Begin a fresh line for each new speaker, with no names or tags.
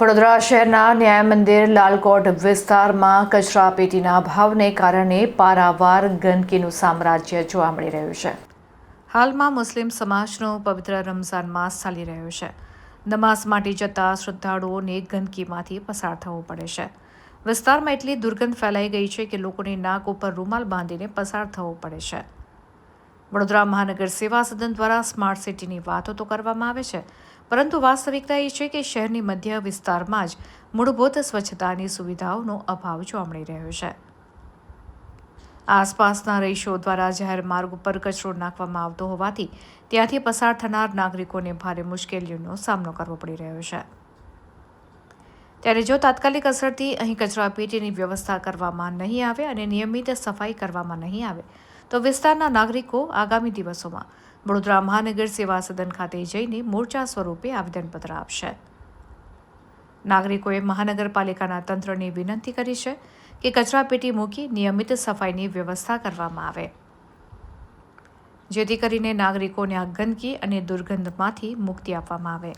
વડોદરા શહેરના ન્યાય મંદિર લાલકોટ વિસ્તારમાં કચરાપેટીના અભાવને કારણે પારાવાર ગંદકીનું સામ્રાજ્ય જોવા મળી રહ્યું છે। હાલમાં મુસ્લિમ સમાજનો પવિત્ર રમઝાન માસ ચાલી રહ્યો છે। નમાઝ માટે જતા શ્રદ્ધાળુઓને ગંદકીમાંથી પસાર થવું પડે છે। વિસ્તારમાં એટલી દુર્ગંધ ફેલાઈ ગઈ છે કે લોકોને નાક ઉપર રૂમાલ બાંધીને પસાર થવું પડે છે। વડોદરા મહાનગર સેવા સદન દ્વારા સ્માર્ટ સિટીની વાતો તો કરવામાં આવે છે, પરંતુ વાસ્તવિકતા એ છે કે શહેરની મધ્ય વિસ્તારમાં જ મૂળભૂત સ્વચ્છતાની સુવિધાઓનો અભાવ જોવા મળી રહ્યો છે। આસપાસના રહીશો દ્વારા જાહેર માર્ગ ઉપર કચરો નાખવામાં આવતો હોવાથી ત્યાંથી પસાર થનાર નાગરિકોને ભારે મુશ્કેલીઓનો સામનો કરવો પડી રહ્યો છે। ત્યારે જો તાત્કાલિક અસરથી અહીં કચરાપેટીની વ્યવસ્થા કરવામાં નહીં આવે અને નિયમિત સફાઈ કરવામાં નહીં આવે તો વિસ્તારના નાગરિકો આગામી દિવસોમાં વડોદરા મહાનગર સેવા સદન ખાતે જઈને મોરચા સ્વરૂપે આવેદનપત્ર આપશે। નાગરિકોએ મહાનગરપાલિકાના તંત્રને વિનંતી કરી છે કે કચરાપેટી મૂકી નિયમિત સફાઈની વ્યવસ્થા કરવામાં આવે, જેથી કરીને નાગરિકોને આ ગંદકી અને દુર્ગંધમાંથી મુક્તિ આપવામાં આવે।